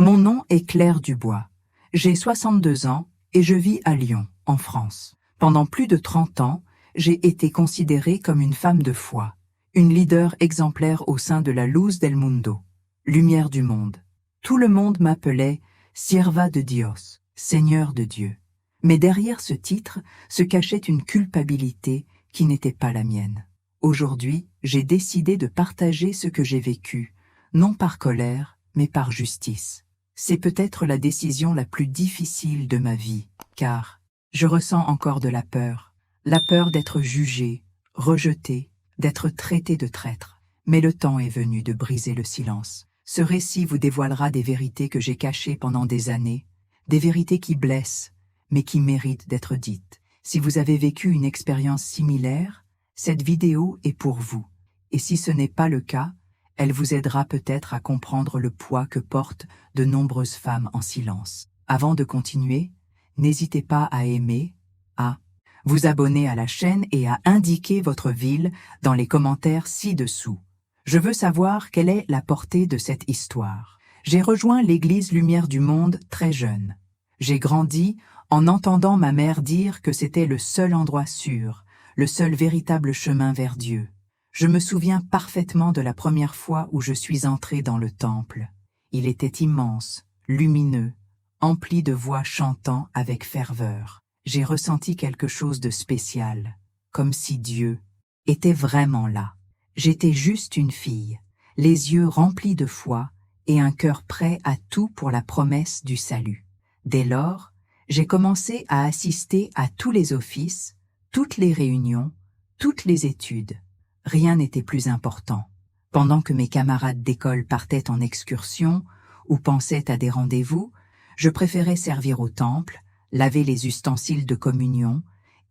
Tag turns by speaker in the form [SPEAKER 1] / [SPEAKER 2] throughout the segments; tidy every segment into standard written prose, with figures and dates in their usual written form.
[SPEAKER 1] Mon nom est Claire Dubois. J'ai 62 ans et je vis à Lyon, en France. Pendant plus de 30 ans, j'ai été considérée comme une femme de foi, une leader exemplaire au sein de la Luz del Mundo, lumière du monde. Tout le monde m'appelait Sierva de Dios, Seigneur de Dieu. Mais derrière ce titre se cachait une culpabilité qui n'était pas la mienne. Aujourd'hui, j'ai décidé de partager ce que j'ai vécu, non par colère, mais par justice. C'est peut-être la décision la plus difficile de ma vie, car je ressens encore de la peur d'être jugée, rejetée, d'être traitée de traître. Mais le temps est venu de briser le silence. Ce récit vous dévoilera des vérités que j'ai cachées pendant des années, des vérités qui blessent, mais qui méritent d'être dites. Si vous avez vécu une expérience similaire, cette vidéo est pour vous. Et si ce n'est pas le cas, elle vous aidera peut-être à comprendre le poids que portent de nombreuses femmes en silence. Avant de continuer, n'hésitez pas à aimer, à vous abonner à la chaîne et à indiquer votre ville dans les commentaires ci-dessous. Je veux savoir quelle est la portée de cette histoire. J'ai rejoint l'église Lumière du Monde très jeune. J'ai grandi en entendant ma mère dire que c'était le seul endroit sûr, le seul véritable chemin vers Dieu. Je me souviens parfaitement de la première fois où je suis entrée dans le temple. Il était immense, lumineux, empli de voix chantant avec ferveur. J'ai ressenti quelque chose de spécial, comme si Dieu était vraiment là. J'étais juste une fille, les yeux remplis de foi et un cœur prêt à tout pour la promesse du salut. Dès lors, j'ai commencé à assister à tous les offices, toutes les réunions, toutes les études. Rien n'était plus important. Pendant que mes camarades d'école partaient en excursion ou pensaient à des rendez-vous, je préférais servir au temple, laver les ustensiles de communion,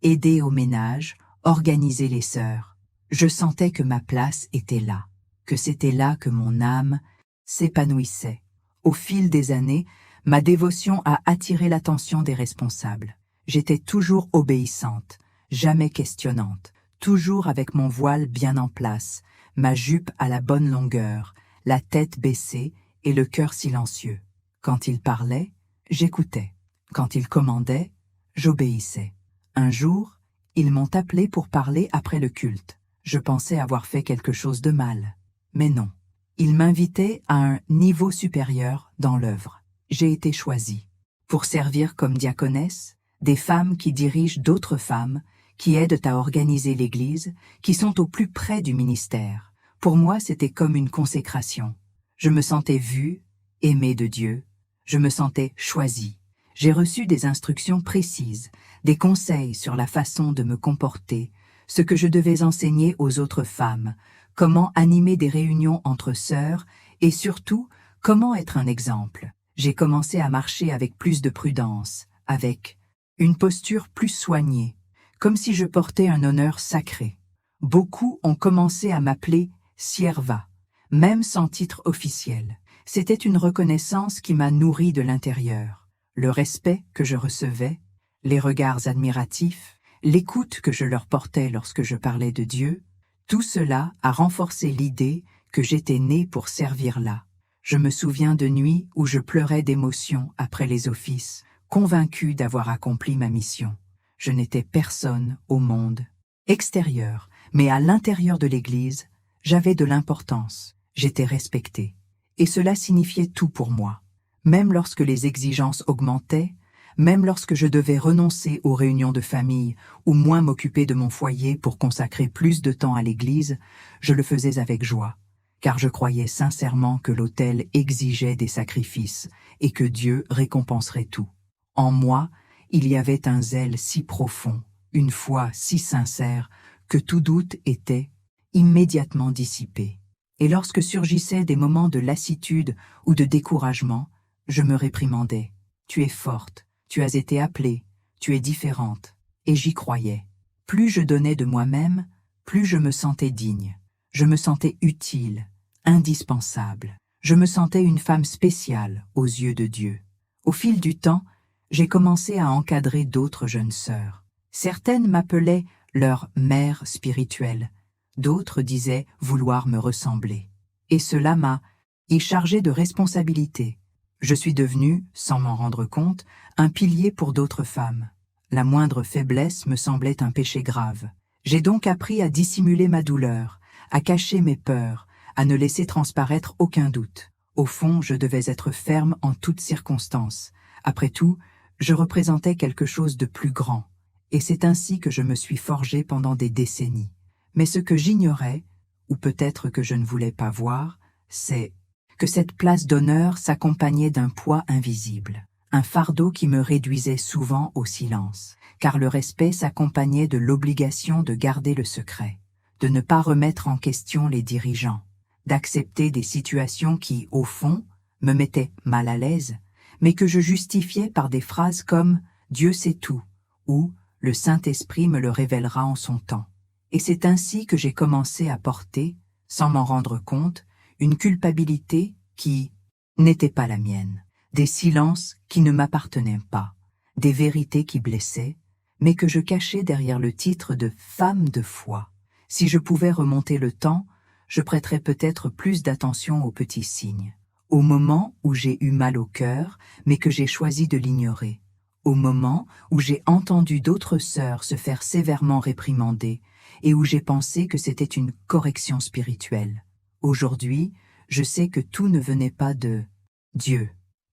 [SPEAKER 1] aider au ménage, organiser les sœurs. Je sentais que ma place était là, que c'était là que mon âme s'épanouissait. Au fil des années, ma dévotion a attiré l'attention des responsables. J'étais toujours obéissante, jamais questionnante, toujours avec mon voile bien en place, ma jupe à la bonne longueur, la tête baissée et le cœur silencieux. Quand ils parlaient, j'écoutais. Quand ils commandaient, j'obéissais. Un jour, ils m'ont appelé pour parler après le culte. Je pensais avoir fait quelque chose de mal. Mais non. Ils m'invitaient à un niveau supérieur dans l'œuvre. J'ai été choisie pour servir comme diaconesse, des femmes qui dirigent d'autres femmes, qui aident à organiser l'Église, qui sont au plus près du ministère. Pour moi, c'était comme une consécration. Je me sentais vue, aimée de Dieu. Je me sentais choisie. J'ai reçu des instructions précises, des conseils sur la façon de me comporter, ce que je devais enseigner aux autres femmes, comment animer des réunions entre sœurs et surtout, comment être un exemple. J'ai commencé à marcher avec plus de prudence, avec une posture plus soignée, comme si je portais un honneur sacré. Beaucoup ont commencé à m'appeler Sierva, même sans titre officiel. C'était une reconnaissance qui m'a nourrie de l'intérieur. Le respect que je recevais, les regards admiratifs, l'écoute que je leur portais lorsque je parlais de Dieu, tout cela a renforcé l'idée que j'étais née pour servir là. Je me souviens de nuits où je pleurais d'émotion après les offices, convaincue d'avoir accompli ma mission. Je n'étais personne au monde extérieur, mais à l'intérieur de l'Église, j'avais de l'importance, j'étais respectée. Et cela signifiait tout pour moi. Même lorsque les exigences augmentaient, même lorsque je devais renoncer aux réunions de famille ou moins m'occuper de mon foyer pour consacrer plus de temps à l'Église, je le faisais avec joie, car je croyais sincèrement que l'autel exigeait des sacrifices et que Dieu récompenserait tout. En moi, il y avait un zèle si profond, une foi si sincère, que tout doute était immédiatement dissipé. Et lorsque surgissaient des moments de lassitude ou de découragement, je me réprimandais. Tu es forte, tu as été appelée, tu es différente. Et j'y croyais. Plus je donnais de moi-même, plus je me sentais digne. Je me sentais utile, indispensable. Je me sentais une femme spéciale aux yeux de Dieu. Au fil du temps, j'ai commencé à encadrer d'autres jeunes sœurs. Certaines m'appelaient leur mère spirituelle, d'autres disaient vouloir me ressembler. Et cela m'a chargé de responsabilités. Je suis devenu, sans m'en rendre compte, un pilier pour d'autres femmes. La moindre faiblesse me semblait un péché grave. J'ai donc appris à dissimuler ma douleur, à cacher mes peurs, à ne laisser transparaître aucun doute. Au fond, je devais être ferme en toutes circonstances. Après tout, je représentais quelque chose de plus grand, et c'est ainsi que je me suis forgé pendant des décennies. Mais ce que j'ignorais, ou peut-être que je ne voulais pas voir, c'est que cette place d'honneur s'accompagnait d'un poids invisible, un fardeau qui me réduisait souvent au silence, car le respect s'accompagnait de l'obligation de garder le secret, de ne pas remettre en question les dirigeants, d'accepter des situations qui, au fond, me mettaient mal à l'aise, mais que je justifiais par des phrases comme « Dieu sait tout » ou « Le Saint-Esprit me le révélera en son temps ». Et c'est ainsi que j'ai commencé à porter, sans m'en rendre compte, une culpabilité qui n'était pas la mienne, des silences qui ne m'appartenaient pas, des vérités qui blessaient, mais que je cachais derrière le titre de femme de foi. Si je pouvais remonter le temps, je prêterais peut-être plus d'attention aux petits signes, au moment où j'ai eu mal au cœur, mais que j'ai choisi de l'ignorer, au moment où j'ai entendu d'autres sœurs se faire sévèrement réprimander et où j'ai pensé que c'était une correction spirituelle. Aujourd'hui, je sais que tout ne venait pas de Dieu,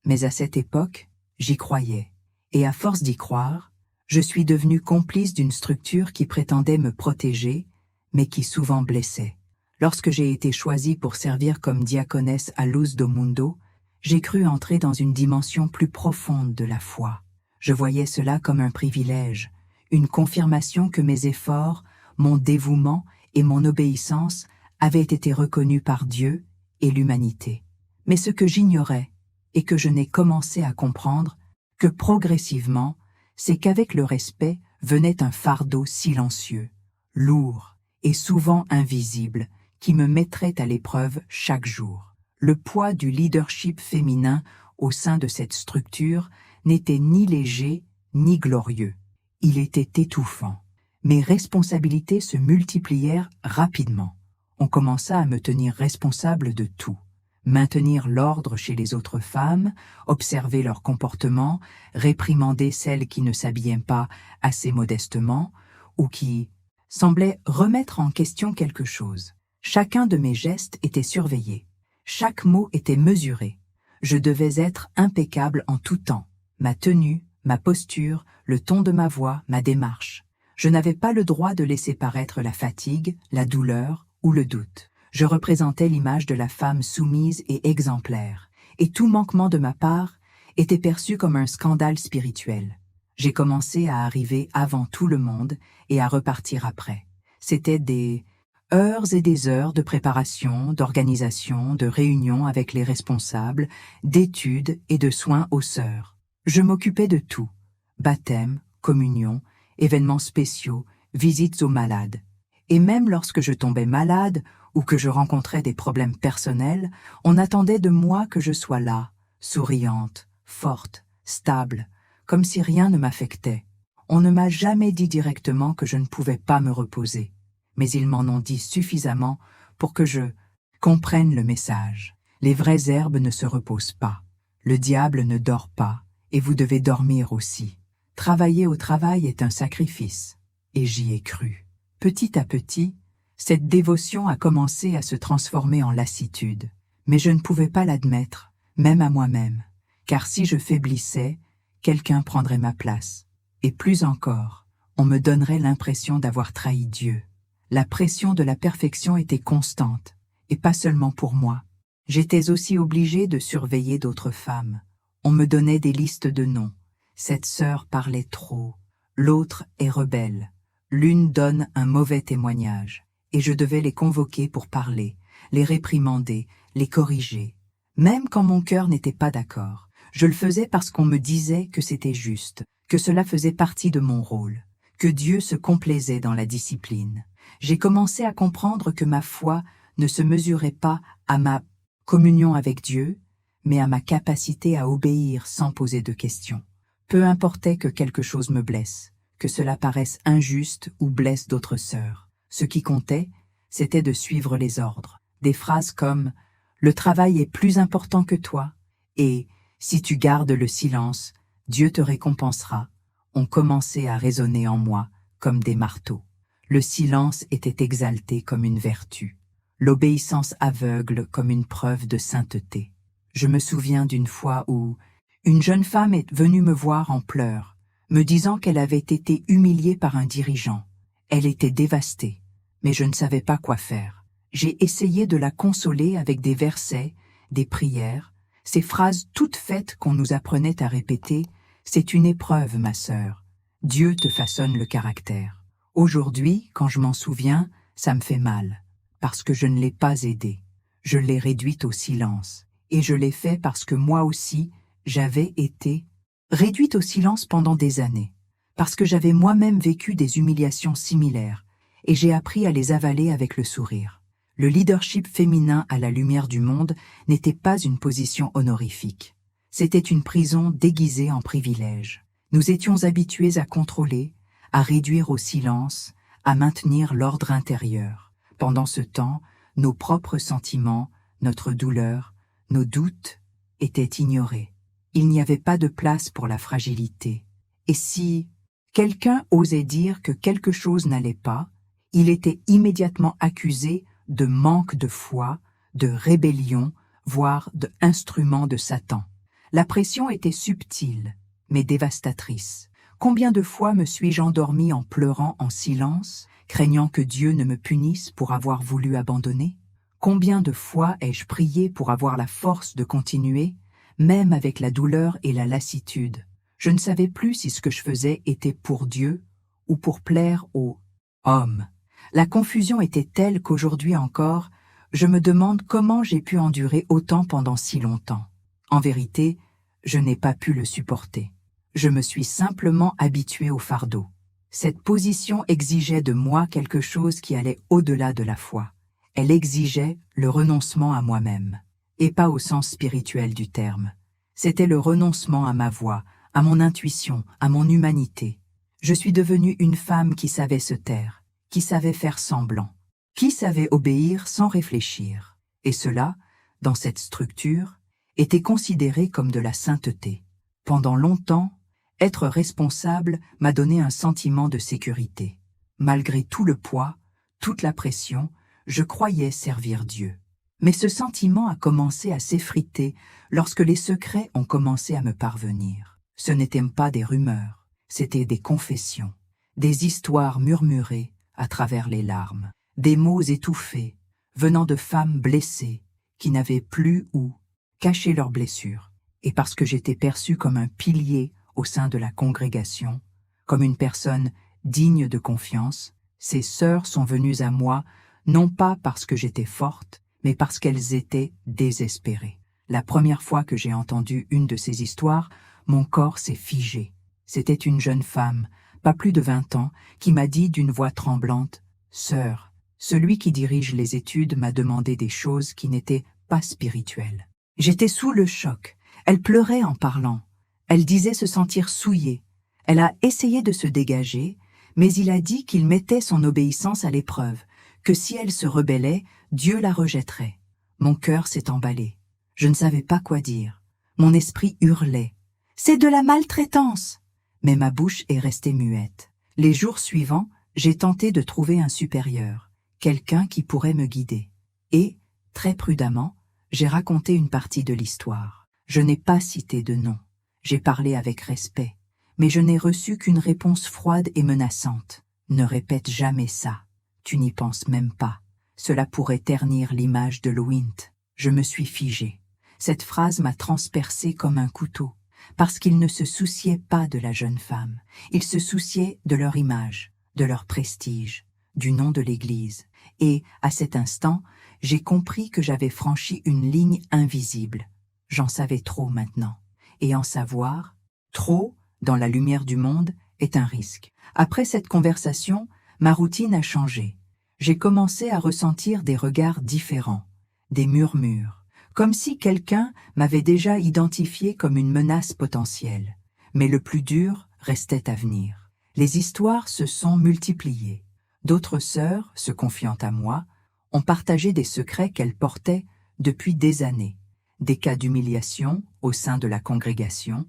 [SPEAKER 1] mais à cette époque, j'y croyais. Et à force d'y croire, je suis devenu complice d'une structure qui prétendait me protéger, mais qui souvent blessait. Lorsque j'ai été choisie pour servir comme diaconesse à Luz do Mundo, j'ai cru entrer dans une dimension plus profonde de la foi. Je voyais cela comme un privilège, une confirmation que mes efforts, mon dévouement et mon obéissance avaient été reconnus par Dieu et l'humanité. Mais ce que j'ignorais, et que je n'ai commencé à comprendre, que progressivement, c'est qu'avec le respect venait un fardeau silencieux, lourd et souvent invisible, qui me mettrait à l'épreuve chaque jour. Le poids du leadership féminin au sein de cette structure n'était ni léger ni glorieux. Il était étouffant. Mes responsabilités se multiplièrent rapidement. On commença à me tenir responsable de tout. Maintenir l'ordre chez les autres femmes, observer leur comportement, réprimander celles qui ne s'habillaient pas assez modestement ou qui semblaient remettre en question quelque chose. Chacun de mes gestes était surveillé. Chaque mot était mesuré. Je devais être impeccable en tout temps. Ma tenue, ma posture, le ton de ma voix, ma démarche. Je n'avais pas le droit de laisser paraître la fatigue, la douleur ou le doute. Je représentais l'image de la femme soumise et exemplaire, et tout manquement de ma part était perçu comme un scandale spirituel. J'ai commencé à arriver avant tout le monde et à repartir après. C'était des heures et des heures de préparation, d'organisation, de réunions avec les responsables, d'études et de soins aux sœurs. Je m'occupais de tout, baptême, communion, événements spéciaux, visites aux malades. Et même lorsque je tombais malade ou que je rencontrais des problèmes personnels, on attendait de moi que je sois là, souriante, forte, stable, comme si rien ne m'affectait. On ne m'a jamais dit directement que je ne pouvais pas me reposer, mais ils m'en ont dit suffisamment pour que je comprenne le message. Les vraies herbes ne se reposent pas, le diable ne dort pas, et vous devez dormir aussi. Travailler au travail est un sacrifice, et j'y ai cru. Petit à petit, cette dévotion a commencé à se transformer en lassitude, mais je ne pouvais pas l'admettre, même à moi-même, car si je faiblissais, quelqu'un prendrait ma place. Et plus encore, on me donnerait l'impression d'avoir trahi Dieu. La pression de la perfection était constante, et pas seulement pour moi. J'étais aussi obligée de surveiller d'autres femmes. On me donnait des listes de noms. Cette sœur parlait trop, l'autre est rebelle. L'une donne un mauvais témoignage, et je devais les convoquer pour parler, les réprimander, les corriger. Même quand mon cœur n'était pas d'accord, je le faisais parce qu'on me disait que c'était juste, que cela faisait partie de mon rôle, que Dieu se complaisait dans la discipline. J'ai commencé à comprendre que ma foi ne se mesurait pas à ma communion avec Dieu, mais à ma capacité à obéir sans poser de questions. Peu importait que quelque chose me blesse, que cela paraisse injuste ou blesse d'autres sœurs. Ce qui comptait, c'était de suivre les ordres. Des phrases comme « Le travail est plus important que toi » et Si tu gardes le silence, Dieu te récompensera, ont commencé à résonner en moi comme des marteaux. Le silence était exalté comme une vertu, l'obéissance aveugle comme une preuve de sainteté. Je me souviens d'une fois où une jeune femme est venue me voir en pleurs, me disant qu'elle avait été humiliée par un dirigeant. Elle était dévastée, mais je ne savais pas quoi faire. J'ai essayé de la consoler avec des versets, des prières, ces phrases toutes faites qu'on nous apprenait à répéter. C'est une épreuve, ma sœur. Dieu te façonne le caractère. Aujourd'hui, quand je m'en souviens, ça me fait mal, parce que je ne l'ai pas aidée. Je l'ai réduite au silence, et je l'ai fait parce que moi aussi, j'avais été réduite au silence pendant des années, parce que j'avais moi-même vécu des humiliations similaires, et j'ai appris à les avaler avec le sourire. Le leadership féminin à la lumière du monde n'était pas une position honorifique. C'était une prison déguisée en privilège. Nous étions habitués à contrôler, à réduire au silence, à maintenir l'ordre intérieur. Pendant ce temps, nos propres sentiments, notre douleur, nos doutes étaient ignorés. Il n'y avait pas de place pour la fragilité. Et si quelqu'un osait dire que quelque chose n'allait pas, il était immédiatement accusé de manque de foi, de rébellion, voire d'instrument de Satan. La pression était subtile, mais dévastatrice. Combien de fois me suis-je endormi en pleurant en silence, craignant que Dieu ne me punisse pour avoir voulu abandonner? Combien de fois ai-je prié pour avoir la force de continuer, même avec la douleur et la lassitude? Je ne savais plus si ce que je faisais était pour Dieu ou pour plaire aux hommes. La confusion était telle qu'aujourd'hui encore, je me demande comment j'ai pu endurer autant pendant si longtemps. En vérité, je n'ai pas pu le supporter. Je me suis simplement habitué au fardeau. Cette position exigeait de moi quelque chose qui allait au-delà de la foi. Elle exigeait le renoncement à moi-même, et pas au sens spirituel du terme. C'était le renoncement à ma voix, à mon intuition, à mon humanité. Je suis devenue une femme qui savait se taire, qui savait faire semblant, qui savait obéir sans réfléchir. Et cela, dans cette structure, était considéré comme de la sainteté. Pendant longtemps, être responsable m'a donné un sentiment de sécurité. Malgré tout le poids, toute la pression, je croyais servir Dieu. Mais ce sentiment a commencé à s'effriter lorsque les secrets ont commencé à me parvenir. Ce n'étaient pas des rumeurs, c'étaient des confessions, des histoires murmurées à travers les larmes, des mots étouffés, venant de femmes blessées, qui n'avaient plus où cacher leurs blessures. Et parce que j'étais perçue comme un pilier au sein de la congrégation, comme une personne digne de confiance, ces sœurs sont venues à moi, non pas parce que j'étais forte, mais parce qu'elles étaient désespérées. La première fois que j'ai entendu une de ces histoires, mon corps s'est figé. C'était une jeune femme, pas plus de 20 ans, qui m'a dit d'une voix tremblante « Sœur, celui qui dirige les études m'a demandé des choses qui n'étaient pas spirituelles. » J'étais sous le choc. Elle pleurait en parlant. Elle disait se sentir souillée. Elle a essayé de se dégager, mais il a dit qu'il mettait son obéissance à l'épreuve, que si elle se rebellait, Dieu la rejetterait. Mon cœur s'est emballé. Je ne savais pas quoi dire. Mon esprit hurlait. « C'est de la maltraitance !» Mais ma bouche est restée muette. Les jours suivants, j'ai tenté de trouver un supérieur, quelqu'un qui pourrait me guider. Et, très prudemment, j'ai raconté une partie de l'histoire. Je n'ai pas cité de nom. J'ai parlé avec respect, mais je n'ai reçu qu'une réponse froide et menaçante. Ne répète jamais ça. Tu n'y penses même pas. Cela pourrait ternir l'image de Lowint. Je me suis figé. Cette phrase m'a transpercé comme un couteau, parce qu'il ne se souciait pas de la jeune femme. Il se souciait de leur image, de leur prestige, du nom de l'Église. Et, à cet instant, j'ai compris que j'avais franchi une ligne invisible. J'en savais trop maintenant. Et en savoir, trop, dans la lumière du monde, est un risque. Après cette conversation, ma routine a changé. J'ai commencé à ressentir des regards différents, des murmures, comme si quelqu'un m'avait déjà identifié comme une menace potentielle. Mais le plus dur restait à venir. Les histoires se sont multipliées. D'autres sœurs, se confiant à moi, ont partagé des secrets qu'elles portaient depuis des années. des cas d'humiliation au sein de la congrégation,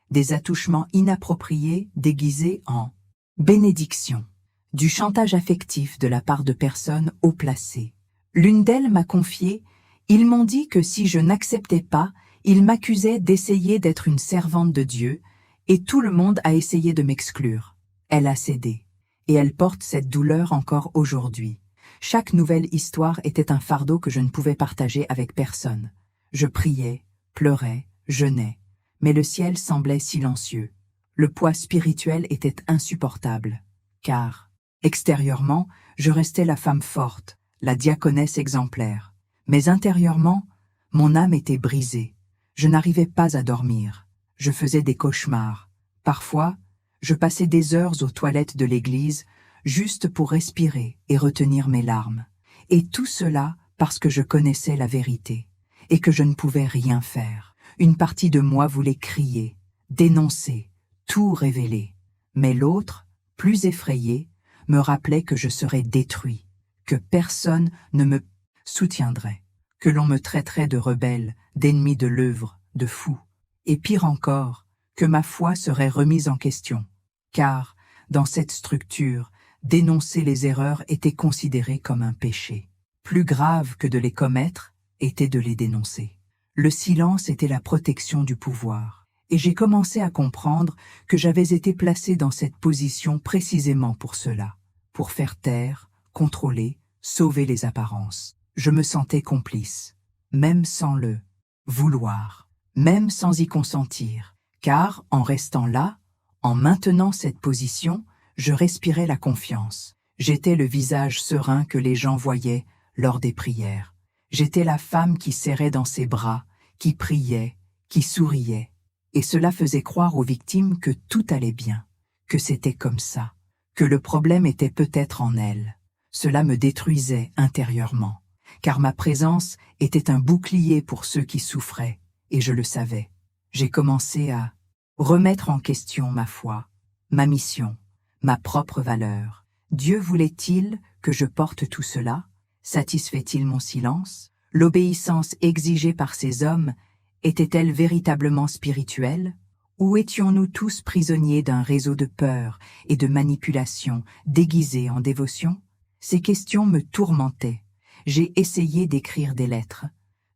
[SPEAKER 1] des attouchements inappropriés déguisés en bénédiction, du chantage affectif de la part de personnes haut placées. L'une d'elles m'a confié « Ils m'ont dit que si je n'acceptais pas, ils m'accusaient d'essayer d'être une servante de Dieu, et tout le monde a essayé de m'exclure. » Elle a cédé, et elle porte cette douleur encore aujourd'hui. Chaque nouvelle histoire était un fardeau que je ne pouvais partager avec personne. Je priais, pleurais, jeûnais, mais le ciel semblait silencieux. Le poids spirituel était insupportable, car, extérieurement, je restais la femme forte, la diaconesse exemplaire. Mais intérieurement, mon âme était brisée. Je n'arrivais pas à dormir. Je faisais des cauchemars. Parfois, je passais des heures aux toilettes de l'église, juste pour respirer et retenir mes larmes. Et tout cela parce que je connaissais la vérité, et que je ne pouvais rien faire. Une partie de moi voulait crier, dénoncer, tout révéler. Mais l'autre, plus effrayé, me rappelait que je serais détruit, que personne ne me soutiendrait, que l'on me traiterait de rebelle, d'ennemi de l'œuvre, de fou, et pire encore, que ma foi serait remise en question, car, dans cette structure, dénoncer les erreurs était considéré comme un péché. Plus grave que de les commettre était de les dénoncer. Le silence était la protection du pouvoir, et j'ai commencé à comprendre que j'avais été placé dans cette position précisément pour cela, pour faire taire, contrôler, sauver les apparences. Je me sentais complice, même sans le vouloir, même sans y consentir, car en restant là, en maintenant cette position, je respirais la confiance. J'étais le visage serein que les gens voyaient lors des prières. J'étais la femme qui serrait dans ses bras, qui priait, qui souriait. Et cela faisait croire aux victimes que tout allait bien, que c'était comme ça, que le problème était peut-être en elles. Cela me détruisait intérieurement, car ma présence était un bouclier pour ceux qui souffraient, et je le savais. J'ai commencé à remettre en question ma foi, ma mission, ma propre valeur. Dieu voulait-il que je porte tout cela? Satisfait-il mon silence? L'obéissance exigée par ces hommes était-elle véritablement spirituelle? Ou étions-nous tous prisonniers d'un réseau de peur et de manipulation déguisés en dévotion? Ces questions me tourmentaient. J'ai essayé d'écrire des lettres,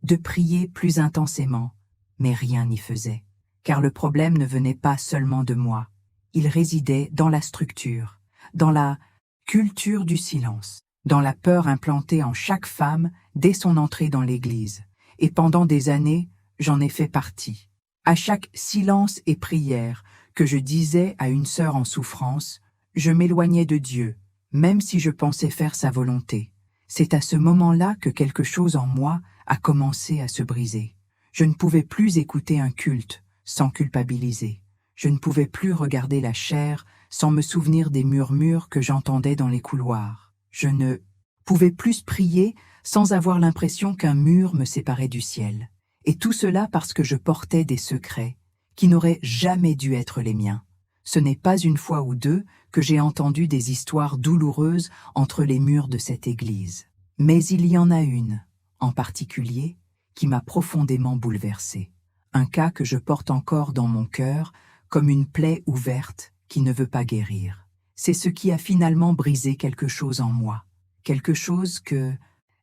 [SPEAKER 1] de prier plus intensément, mais rien n'y faisait. Car le problème ne venait pas seulement de moi. Il résidait dans la structure, dans la culture du silence, dans la peur implantée en chaque femme dès son entrée dans l'Église. Et pendant des années, j'en ai fait partie. À chaque silence et prière que je disais à une sœur en souffrance, je m'éloignais de Dieu, même si je pensais faire sa volonté. C'est à ce moment-là que quelque chose en moi a commencé à se briser. Je ne pouvais plus écouter un culte sans culpabiliser. Je ne pouvais plus regarder la chair sans me souvenir des murmures que j'entendais dans les couloirs. Je ne pouvais plus prier sans avoir l'impression qu'un mur me séparait du ciel. Et tout cela parce que je portais des secrets qui n'auraient jamais dû être les miens. Ce n'est pas une fois ou deux que j'ai entendu des histoires douloureuses entre les murs de cette église. Mais il y en a une, en particulier, qui m'a profondément bouleversée. Un cas que je porte encore dans mon cœur comme une plaie ouverte qui ne veut pas guérir. C'est ce qui a finalement brisé quelque chose en moi, quelque chose que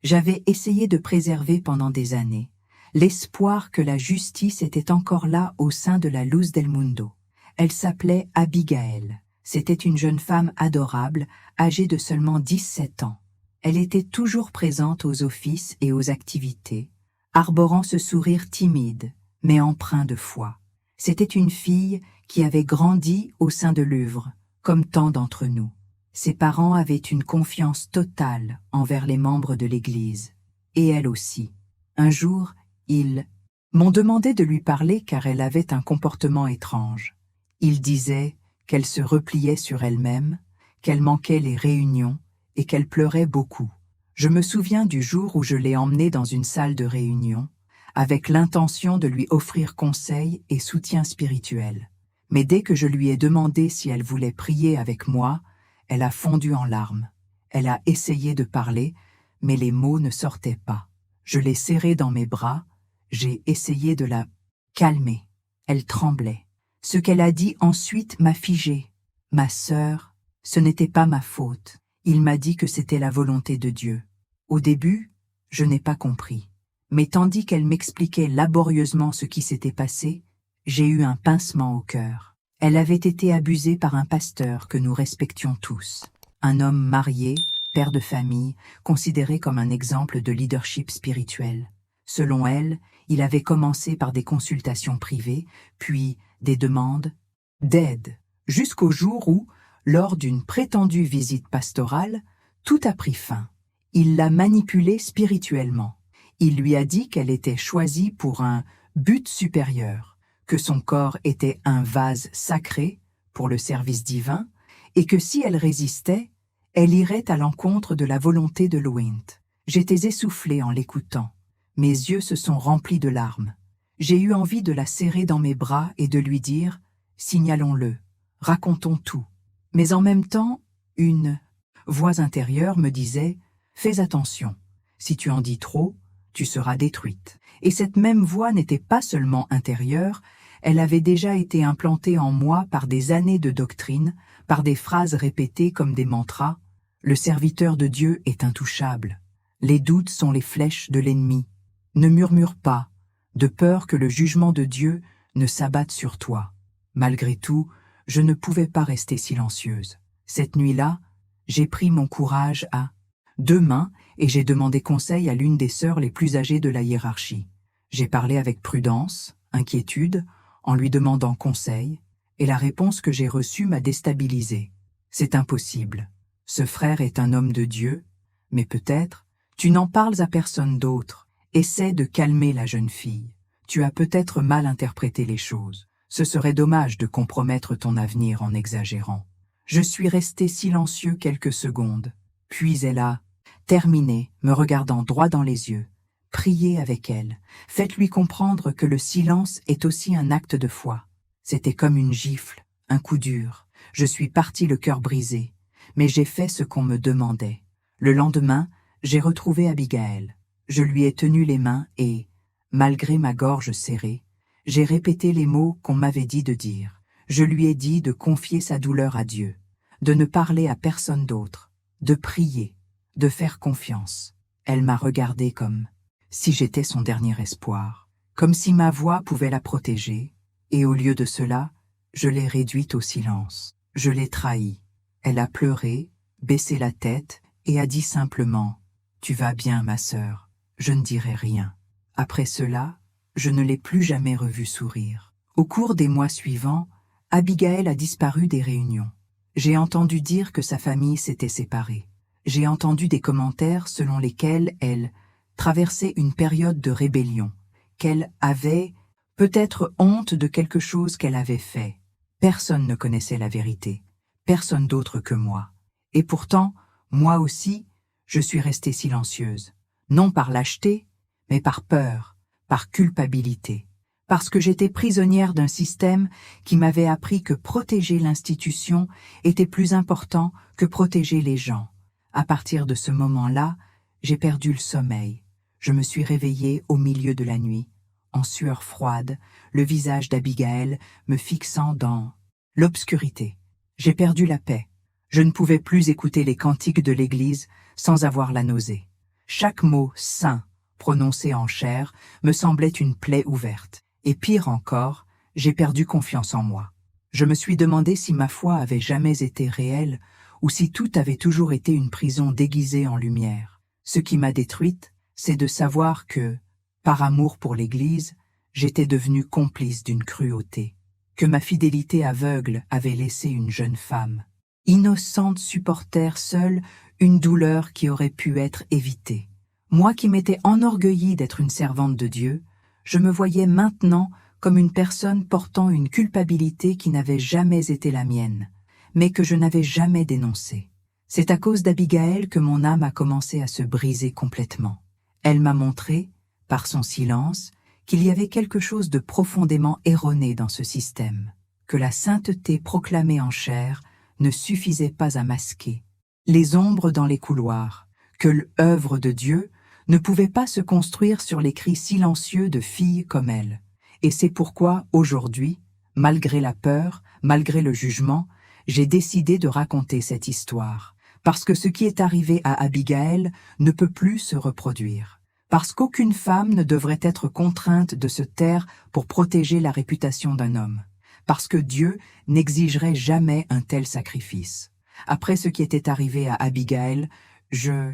[SPEAKER 1] j'avais essayé de préserver pendant des années, l'espoir que la justice était encore là au sein de la Luz del Mundo. Elle s'appelait Abigail. C'était une jeune femme adorable, âgée de seulement 17 ans. Elle était toujours présente aux offices et aux activités, arborant ce sourire timide, mais empreint de foi. C'était une fille qui avait grandi au sein de l'œuvre, comme tant d'entre nous. Ses parents avaient une confiance totale envers les membres de l'Église, et elle aussi. Un jour, ils m'ont demandé de lui parler car elle avait un comportement étrange. Ils disaient qu'elle se repliait sur elle-même, qu'elle manquait les réunions et qu'elle pleurait beaucoup. Je me souviens du jour où je l'ai emmenée dans une salle de réunion, avec l'intention de lui offrir conseil et soutien spirituel. Mais dès que je lui ai demandé si elle voulait prier avec moi, elle a fondu en larmes. Elle a essayé de parler, mais les mots ne sortaient pas. Je l'ai serrée dans mes bras, J'ai essayé de la calmer. Elle tremblait. Ce qu'elle a dit ensuite m'a figé. Ma sœur, ce n'était pas ma faute. Il m'a dit que c'était la volonté de Dieu. Au début, je n'ai pas compris. Mais tandis qu'elle m'expliquait laborieusement ce qui s'était passé, j'ai eu un pincement au cœur. Elle avait été abusée par un pasteur que nous respections tous. Un homme marié, père de famille, considéré comme un exemple de leadership spirituel. Selon elle, il avait commencé par des consultations privées, puis des demandes d'aide, jusqu'au jour où, lors d'une prétendue visite pastorale, tout a pris fin. Il l'a manipulée spirituellement. Il lui a dit qu'elle était choisie pour un but supérieur, que son corps était un vase sacré pour le service divin, et que si elle résistait, elle irait à l'encontre de la volonté de Louint. J'étais essoufflée en l'écoutant. Mes yeux se sont remplis de larmes. J'ai eu envie de la serrer dans mes bras et de lui dire « Signalons-le, racontons tout ». Mais en même temps, une voix intérieure me disait « Fais attention, si tu en dis trop, tu seras détruite ». Et cette même voix n'était pas seulement intérieure, elle avait déjà été implantée en moi par des années de doctrine, par des phrases répétées comme des mantras. Le serviteur de Dieu est intouchable. Les doutes sont les flèches de l'ennemi. Ne murmure pas, de peur que le jugement de Dieu ne s'abatte sur toi. Malgré tout, je ne pouvais pas rester silencieuse. Cette nuit-là, j'ai pris mon courage à deux mains et j'ai demandé conseil à l'une des sœurs les plus âgées de la hiérarchie. J'ai parlé avec prudence, inquiétude, en lui demandant conseil, et la réponse que j'ai reçue m'a déstabilisée. C'est impossible. Ce frère est un homme de Dieu, mais peut-être, tu n'en parles à personne d'autre. Essaie de calmer la jeune fille. Tu as peut-être mal interprété les choses. Ce serait dommage de compromettre ton avenir en exagérant. Je suis resté silencieux quelques secondes. Puis elle a terminé, me regardant droit dans les yeux. Priez avec elle. Faites-lui comprendre que le silence est aussi un acte de foi. C'était comme une gifle, un coup dur. Je suis parti le cœur brisé. Mais j'ai fait ce qu'on me demandait. Le lendemain, j'ai retrouvé Abigail. Je lui ai tenu les mains et, malgré ma gorge serrée, j'ai répété les mots qu'on m'avait dit de dire. Je lui ai dit de confier sa douleur à Dieu, de ne parler à personne d'autre, de prier, de faire confiance. Elle m'a regardé comme si j'étais son dernier espoir, comme si ma voix pouvait la protéger, et au lieu de cela, je l'ai réduite au silence. Je l'ai trahie. Elle a pleuré, baissé la tête et a dit simplement « Tu vas bien, ma sœur, je ne dirai rien ». Après cela, je ne l'ai plus jamais revue sourire. Au cours des mois suivants, Abigail a disparu des réunions. J'ai entendu dire que sa famille s'était séparée. J'ai entendu des commentaires selon lesquels elle traversait une période de rébellion, qu'elle avait peut-être honte de quelque chose qu'elle avait fait. Personne ne connaissait la vérité, personne d'autre que moi. Et pourtant, moi aussi, je suis restée silencieuse, non par lâcheté, mais par peur, par culpabilité, parce que j'étais prisonnière d'un système qui m'avait appris que protéger l'institution était plus important que protéger les gens. À partir de ce moment-là, j'ai perdu le sommeil. Je me suis réveillée au milieu de la nuit, en sueur froide, le visage d'Abigail me fixant dans l'obscurité. J'ai perdu la paix. Je ne pouvais plus écouter les cantiques de l'église sans avoir la nausée. Chaque mot saint, prononcé en chair, me semblait une plaie ouverte. Et pire encore, j'ai perdu confiance en moi. Je me suis demandé si ma foi avait jamais été réelle ou si tout avait toujours été une prison déguisée en lumière. Ce qui m'a détruite, c'est de savoir que, par amour pour l'Église, j'étais devenue complice d'une cruauté, que ma fidélité aveugle avait laissé une jeune femme, innocente supporter seule une douleur qui aurait pu être évitée. Moi qui m'étais enorgueillie d'être une servante de Dieu, je me voyais maintenant comme une personne portant une culpabilité qui n'avait jamais été la mienne, mais que je n'avais jamais dénoncée. C'est à cause d'Abigail que mon âme a commencé à se briser complètement. Elle m'a montré, par son silence, qu'il y avait quelque chose de profondément erroné dans ce système, que la sainteté proclamée en chair ne suffisait pas à masquer les ombres dans les couloirs, que l'œuvre de Dieu ne pouvait pas se construire sur les cris silencieux de filles comme elle. Et c'est pourquoi, aujourd'hui, malgré la peur, malgré le jugement, j'ai décidé de raconter cette histoire. Parce que ce qui est arrivé à Abigail ne peut plus se reproduire. Parce qu'aucune femme ne devrait être contrainte de se taire pour protéger la réputation d'un homme. Parce que Dieu n'exigerait jamais un tel sacrifice. Après ce qui était arrivé à Abigail, je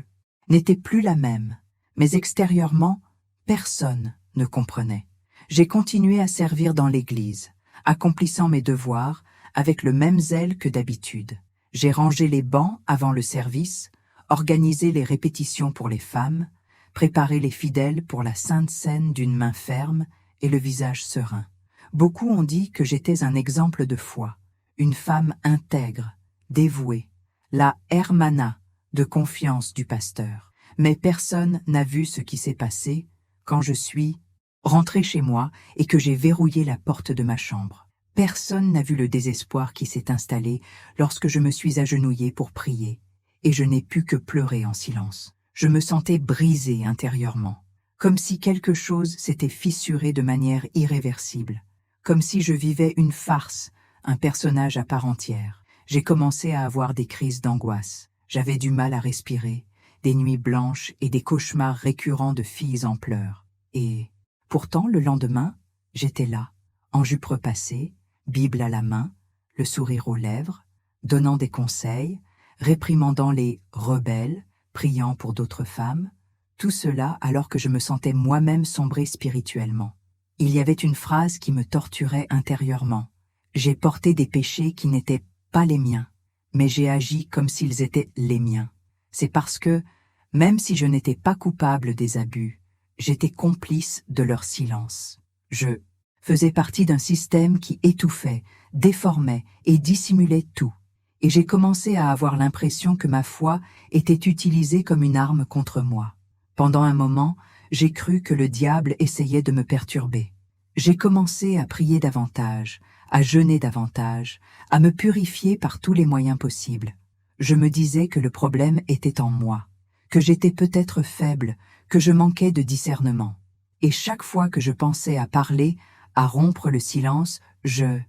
[SPEAKER 1] n'étais plus la même. Mais extérieurement, personne ne comprenait. J'ai continué à servir dans l'église, accomplissant mes devoirs avec le même zèle que d'habitude. J'ai rangé les bancs avant le service, organisé les répétitions pour les femmes, préparé les fidèles pour la sainte scène d'une main ferme et le visage serein. Beaucoup ont dit que j'étais un exemple de foi, une femme intègre, dévouée, la hermana de confiance du pasteur. Mais personne n'a vu ce qui s'est passé quand je suis rentré chez moi et que j'ai verrouillé la porte de ma chambre. Personne n'a vu le désespoir qui s'est installé lorsque je me suis agenouillé pour prier, et je n'ai pu que pleurer en silence. Je me sentais brisé intérieurement, comme si quelque chose s'était fissuré de manière irréversible, comme si je vivais une farce, un personnage à part entière. J'ai commencé à avoir des crises d'angoisse, j'avais du mal à respirer, des nuits blanches et des cauchemars récurrents de filles en pleurs. Et pourtant, le lendemain, j'étais là, en jupe repassée, Bible à la main, le sourire aux lèvres, donnant des conseils, réprimandant les rebelles, priant pour d'autres femmes, tout cela alors que je me sentais moi-même sombrer spirituellement. Il y avait une phrase qui me torturait intérieurement. J'ai porté des péchés qui n'étaient pas les miens, mais j'ai agi comme s'ils étaient les miens. C'est parce que, même si je n'étais pas coupable des abus, j'étais complice de leur silence. Je faisais partie d'un système qui étouffait, déformait et dissimulait tout. Et j'ai commencé à avoir l'impression que ma foi était utilisée comme une arme contre moi. Pendant un moment, j'ai cru que le diable essayait de me perturber. J'ai commencé à prier davantage, à jeûner davantage, à me purifier par tous les moyens possibles. Je me disais que le problème était en moi, que j'étais peut-être faible, que je manquais de discernement. Et chaque fois que je pensais à parler, à rompre le silence, je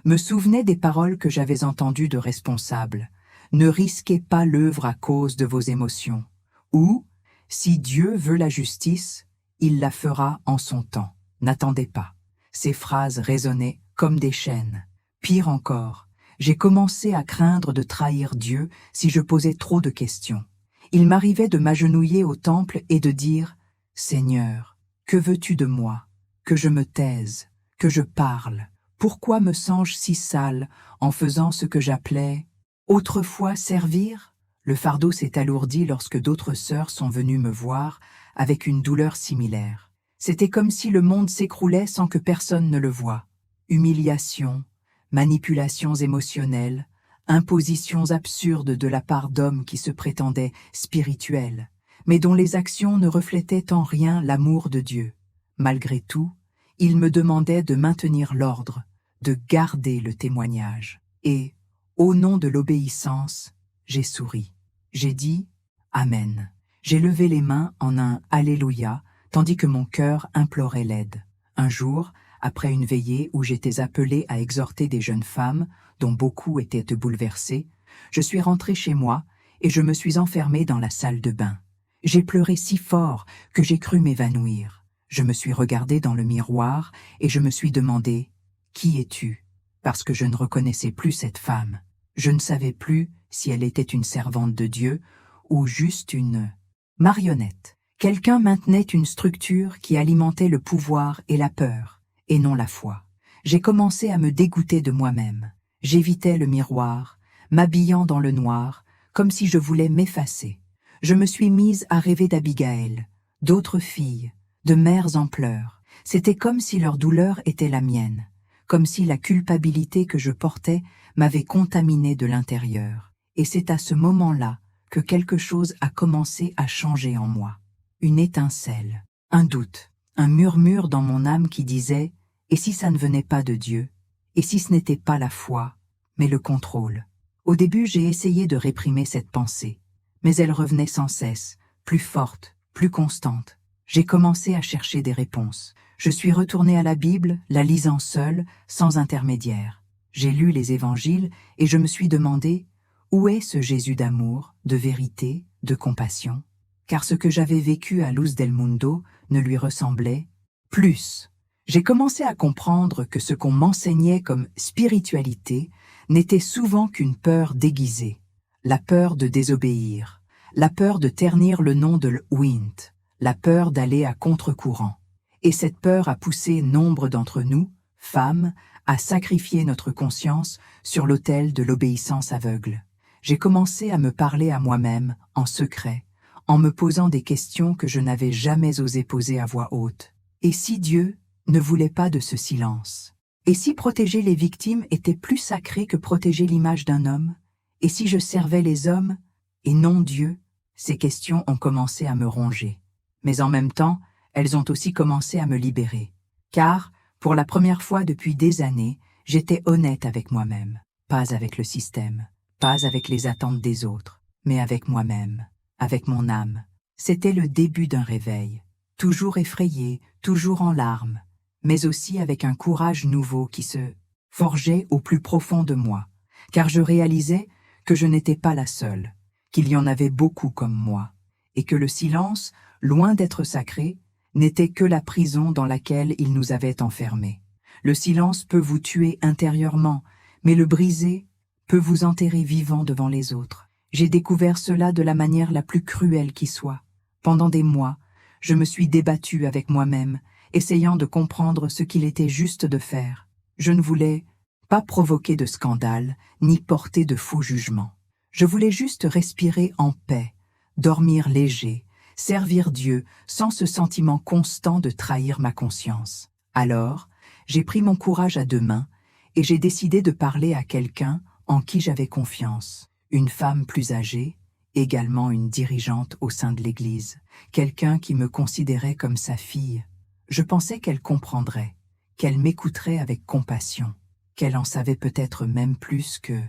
[SPEAKER 1] me souvenais des paroles que j'avais entendues de responsables. Ne risquez pas l'œuvre à cause de vos émotions. Ou, si Dieu veut la justice, il la fera en son temps. N'attendez pas. Ces phrases résonnaient comme des chaînes. Pire encore, j'ai commencé à craindre de trahir Dieu si je posais trop de questions. Il m'arrivait de m'agenouiller au temple et de dire « Seigneur, que veux-tu de moi? Que je me taise, que je parle. Pourquoi me sens-je si sale en faisant ce que j'appelais autrefois servir ?» Le fardeau s'est alourdi lorsque d'autres sœurs sont venues me voir avec une douleur similaire. C'était comme si le monde s'écroulait sans que personne ne le voie. Humiliation, manipulations émotionnelles, impositions absurdes de la part d'hommes qui se prétendaient spirituels, mais dont les actions ne reflétaient en rien l'amour de Dieu. Malgré tout, ils me demandaient de maintenir l'ordre, de garder le témoignage. Et, au nom de l'obéissance, j'ai souri. J'ai dit « Amen ». J'ai levé les mains en un « Alléluia », tandis que mon cœur implorait l'aide. Un jour, après une veillée où j'étais appelé à exhorter des jeunes femmes, dont beaucoup étaient bouleversées, je suis rentré chez moi et je me suis enfermé dans la salle de bain. J'ai pleuré si fort que j'ai cru m'évanouir. Je me suis regardé dans le miroir et je me suis demandé « Qui es-tu » parce que je ne reconnaissais plus cette femme. Je ne savais plus si elle était une servante de Dieu ou juste une marionnette. Quelqu'un maintenait une structure qui alimentait le pouvoir et la peur, et non la foi. J'ai commencé à me dégoûter de moi-même. J'évitais le miroir, m'habillant dans le noir, comme si je voulais m'effacer. Je me suis mise à rêver d'Abigail, d'autres filles, de mères en pleurs. C'était comme si leur douleur était la mienne, comme si la culpabilité que je portais m'avait contaminée de l'intérieur. Et c'est à ce moment-là que quelque chose a commencé à changer en moi. Une étincelle, un doute, un murmure dans mon âme qui disait « Et si ça ne venait pas de Dieu? Et si ce n'était pas la foi, mais le contrôle ?» Au début, j'ai essayé de réprimer cette pensée, mais elle revenait sans cesse, plus forte, plus constante. J'ai commencé à chercher des réponses. Je suis retournée à la Bible, la lisant seule, sans intermédiaire. J'ai lu les évangiles et je me suis demandé où est ce Jésus d'amour, de vérité, de compassion? Car ce que j'avais vécu à Luz del Mundo ne lui ressemblait plus. J'ai commencé à comprendre que ce qu'on m'enseignait comme spiritualité n'était souvent qu'une peur déguisée, la peur de désobéir, la peur de ternir le nom de l'Ouint, la peur d'aller à contre-courant. Et cette peur a poussé nombre d'entre nous, femmes, à sacrifier notre conscience sur l'autel de l'obéissance aveugle. J'ai commencé à me parler à moi-même, en secret, en me posant des questions que je n'avais jamais osé poser à voix haute. Et si Dieu ne voulait pas de ce silence? Et si protéger les victimes était plus sacré que protéger l'image d'un homme? Et si je servais les hommes et non Dieu? Ces questions ont commencé à me ronger. Mais en même temps, elles ont aussi commencé à me libérer. Car, pour la première fois depuis des années, j'étais honnête avec moi-même, pas avec le système, pas avec les attentes des autres, mais avec moi-même, avec mon âme. C'était le début d'un réveil, toujours effrayé, toujours en larmes, mais aussi avec un courage nouveau qui se forgeait au plus profond de moi, car je réalisais que je n'étais pas la seule, qu'il y en avait beaucoup comme moi, et que le silence, loin d'être sacré, n'était que la prison dans laquelle il nous avait enfermés. Le silence peut vous tuer intérieurement, mais le briser peut vous enterrer vivant devant les autres. J'ai découvert cela de la manière la plus cruelle qui soit. Pendant des mois, je me suis débattue avec moi-même, essayant de comprendre ce qu'il était juste de faire. Je ne voulais pas provoquer de scandale, ni porter de faux jugements. Je voulais juste respirer en paix, dormir léger, servir Dieu sans ce sentiment constant de trahir ma conscience. Alors, j'ai pris mon courage à deux mains et j'ai décidé de parler à quelqu'un en qui j'avais confiance. Une femme plus âgée, également une dirigeante au sein de l'Église, quelqu'un qui me considérait comme sa fille. Je pensais qu'elle comprendrait, qu'elle m'écouterait avec compassion, qu'elle en savait peut-être même plus que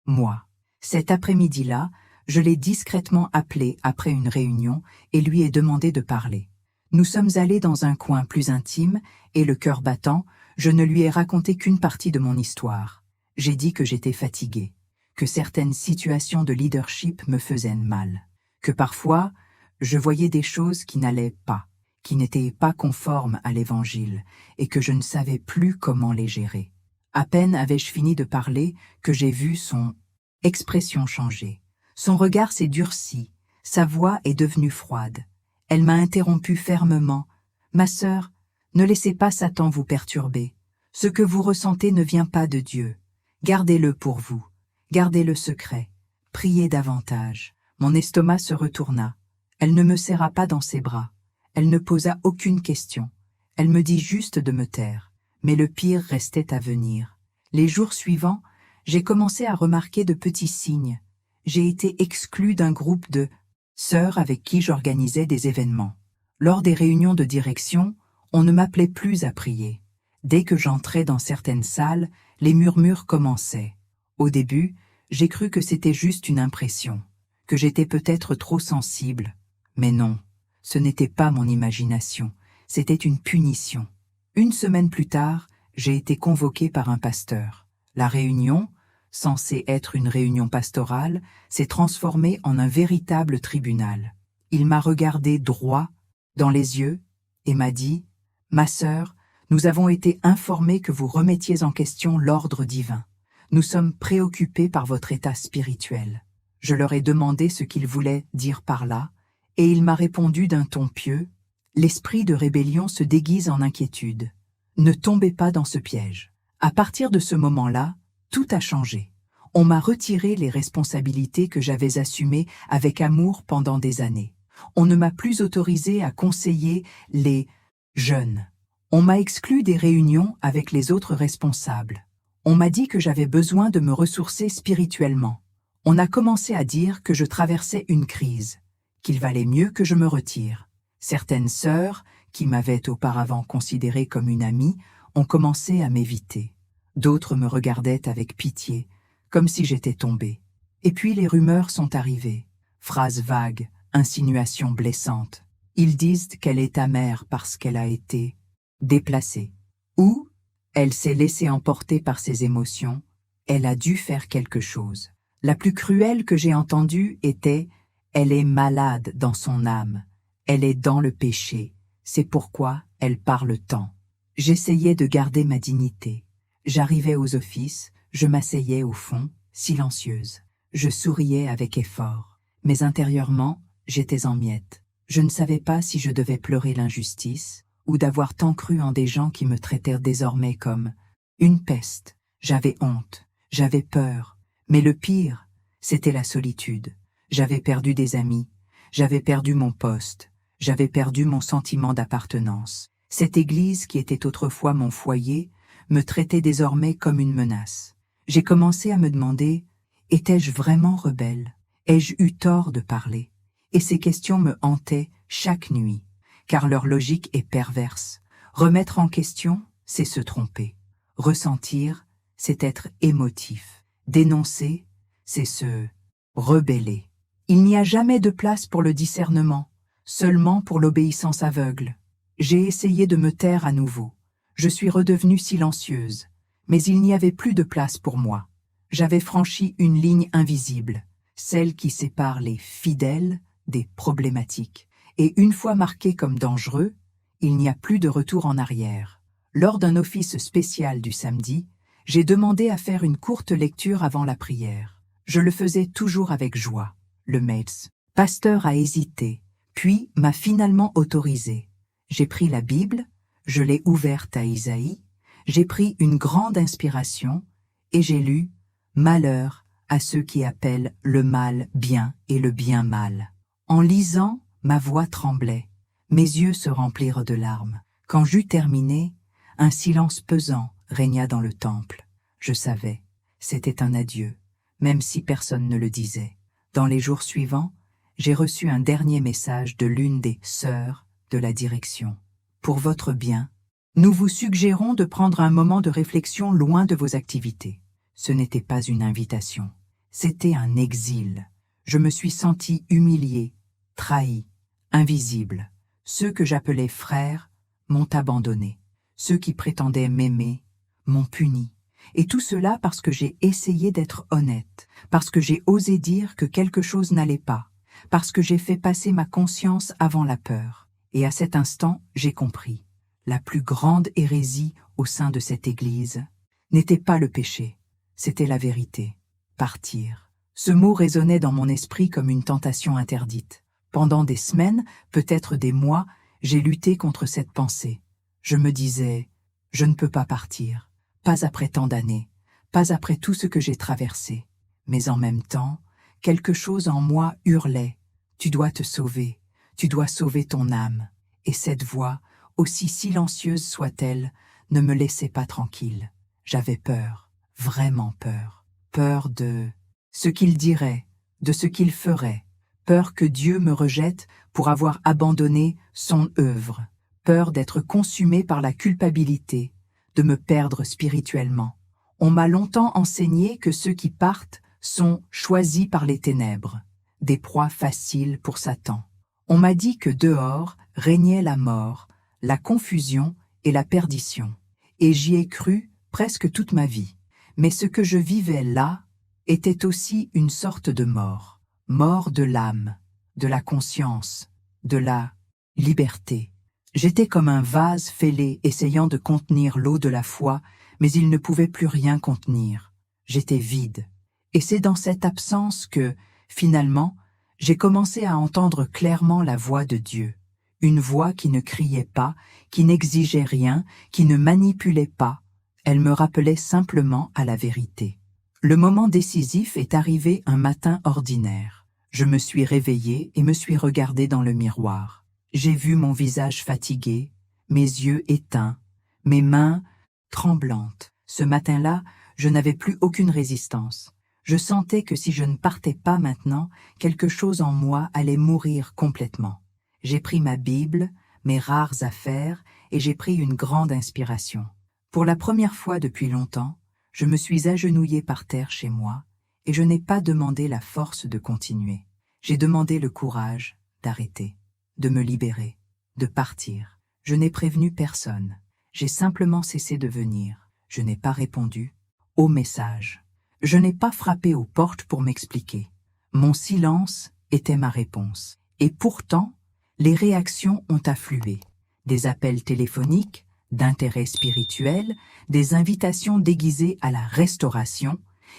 [SPEAKER 1] moi. Cet après-midi-là, je l'ai discrètement appelé après une réunion et lui ai demandé de parler. Nous sommes allés dans un coin plus intime et le cœur battant, je ne lui ai raconté qu'une partie de mon histoire. J'ai dit que j'étais fatiguée, que certaines situations de leadership me faisaient mal, que parfois, je voyais des choses qui n'allaient pas, qui n'étaient pas conformes à l'Évangile et que je ne savais plus comment les gérer. À peine avais-je fini de parler que j'ai vu son expression changer. Son regard s'est durci, sa voix est devenue froide. Elle m'a interrompu fermement. « Ma sœur, ne laissez pas Satan vous perturber. Ce que vous ressentez ne vient pas de Dieu. Gardez-le pour vous. Gardez-le secret. Priez davantage. » Mon estomac se retourna. Elle ne me serra pas dans ses bras. Elle ne posa aucune question. Elle me dit juste de me taire. Mais le pire restait à venir. Les jours suivants, j'ai commencé à remarquer de petits signes. J'ai été exclue d'un groupe de sœurs avec qui j'organisais des événements. Lors des réunions de direction, on ne m'appelait plus à prier. Dès que j'entrais dans certaines salles, les murmures commençaient. Au début, j'ai cru que c'était juste une impression, que j'étais peut-être trop sensible. Mais non, ce n'était pas mon imagination, c'était une punition. Une semaine plus tard, j'ai été convoquée par un pasteur. La réunion, censée être une réunion pastorale, s'est transformée en un véritable tribunal. Il m'a regardé droit dans les yeux et m'a dit « Ma sœur, nous avons été informés que vous remettiez en question l'ordre divin. Nous sommes préoccupés par votre état spirituel. » Je leur ai demandé ce qu'ils voulaient dire par là, et il m'a répondu d'un ton pieux « L'esprit de rébellion se déguise en inquiétude. Ne tombez pas dans ce piège. » À partir de ce moment-là, tout a changé. On m'a retiré les responsabilités que j'avais assumées avec amour pendant des années. On ne m'a plus autorisé à conseiller les jeunes. On m'a exclu des réunions avec les autres responsables. On m'a dit que j'avais besoin de me ressourcer spirituellement. On a commencé à dire que je traversais une crise, qu'il valait mieux que je me retire. Certaines sœurs, qui m'avaient auparavant considérée comme une amie, ont commencé à m'éviter. D'autres me regardaient avec pitié, comme si j'étais tombée. Et puis les rumeurs sont arrivées. Phrases vagues, insinuations blessantes. Ils disent qu'elle est amère parce qu'elle a été déplacée. Ou, elle s'est laissée emporter par ses émotions, elle a dû faire quelque chose. La plus cruelle que j'ai entendue était « elle est malade dans son âme, elle est dans le péché, c'est pourquoi elle parle tant ». J'essayais de garder ma dignité. J'arrivais aux offices, je m'asseyais au fond, silencieuse. Je souriais avec effort, mais intérieurement, j'étais en miettes. Je ne savais pas si je devais pleurer l'injustice, ou d'avoir tant cru en des gens qui me traitèrent désormais comme une peste. J'avais honte, j'avais peur, mais le pire, c'était la solitude. J'avais perdu des amis, j'avais perdu mon poste, j'avais perdu mon sentiment d'appartenance. Cette église qui était autrefois mon foyer me traitait désormais comme une menace. J'ai commencé à me demander, étais-je vraiment rebelle? Ai-je eu tort de parler? Et ces questions me hantaient chaque nuit, car leur logique est perverse. Remettre en question, c'est se tromper. Ressentir, c'est être émotif. Dénoncer, c'est se rebeller. Il n'y a jamais de place pour le discernement, seulement pour l'obéissance aveugle. J'ai essayé de me taire à nouveau. Je suis redevenue silencieuse, mais il n'y avait plus de place pour moi. J'avais franchi une ligne invisible, celle qui sépare les fidèles des problématiques. Et une fois marqué comme dangereux, il n'y a plus de retour en arrière. Lors d'un office spécial du samedi, j'ai demandé à faire une courte lecture avant la prière. Je le faisais toujours avec joie. Le maître, pasteur a hésité, puis m'a finalement autorisé. J'ai pris la Bible, je l'ai ouverte à Isaïe, j'ai pris une grande inspiration et j'ai lu « Malheur à ceux qui appellent le mal bien et le bien mal ». En lisant, ma voix tremblait, mes yeux se remplirent de larmes. Quand j'eus terminé, un silence pesant régna dans le temple. Je savais, c'était un adieu, même si personne ne le disait. Dans les jours suivants, j'ai reçu un dernier message de l'une des sœurs de la direction. Pour votre bien, nous vous suggérons de prendre un moment de réflexion loin de vos activités. Ce n'était pas une invitation, c'était un exil. Je me suis sentie humiliée, trahie, invisible. Ceux que j'appelais frères m'ont abandonné. Ceux qui prétendaient m'aimer m'ont puni. Et tout cela parce que j'ai essayé d'être honnête, parce que j'ai osé dire que quelque chose n'allait pas, parce que j'ai fait passer ma conscience avant la peur. Et à cet instant, j'ai compris. La plus grande hérésie au sein de cette Église n'était pas le péché, c'était la vérité. Partir. Ce mot résonnait dans mon esprit comme une tentation interdite. Pendant des semaines, peut-être des mois, j'ai lutté contre cette pensée. Je me disais, je ne peux pas partir, pas après tant d'années, pas après tout ce que j'ai traversé. Mais en même temps, quelque chose en moi hurlait, tu dois te sauver, tu dois sauver ton âme. Et cette voix, aussi silencieuse soit-elle, ne me laissait pas tranquille. J'avais peur, vraiment peur. Peur de ce qu'il dirait, de ce qu'il ferait. Peur que Dieu me rejette pour avoir abandonné son œuvre. Peur d'être consumé par la culpabilité, de me perdre spirituellement. On m'a longtemps enseigné que ceux qui partent sont choisis par les ténèbres, des proies faciles pour Satan. On m'a dit que dehors régnait la mort, la confusion et la perdition. Et j'y ai cru presque toute ma vie. Mais ce que je vivais là était aussi une sorte de mort. Mort de l'âme, de la conscience, de la liberté. J'étais comme un vase fêlé essayant de contenir l'eau de la foi, mais il ne pouvait plus rien contenir. J'étais vide. Et c'est dans cette absence que, finalement, j'ai commencé à entendre clairement la voix de Dieu. Une voix qui ne criait pas, qui n'exigeait rien, qui ne manipulait pas. Elle me rappelait simplement à la vérité. Le moment décisif est arrivé un matin ordinaire. Je me suis réveillée et me suis regardée dans le miroir. J'ai vu mon visage fatigué, mes yeux éteints, mes mains tremblantes. Ce matin-là, je n'avais plus aucune résistance. Je sentais que si je ne partais pas maintenant, quelque chose en moi allait mourir complètement. J'ai pris ma Bible, mes rares affaires, et j'ai pris une grande inspiration. Pour la première fois depuis longtemps, je me suis agenouillée par terre chez moi, et je n'ai pas demandé la force de continuer. J'ai demandé le courage d'arrêter, de me libérer, de partir. Je n'ai prévenu personne. J'ai simplement cessé de venir. Je n'ai pas répondu au message. Je n'ai pas frappé aux portes pour m'expliquer. Mon silence était ma réponse. Et pourtant, les réactions ont afflué. Des appels téléphoniques, d'intérêt spirituel, des invitations déguisées à la restauration,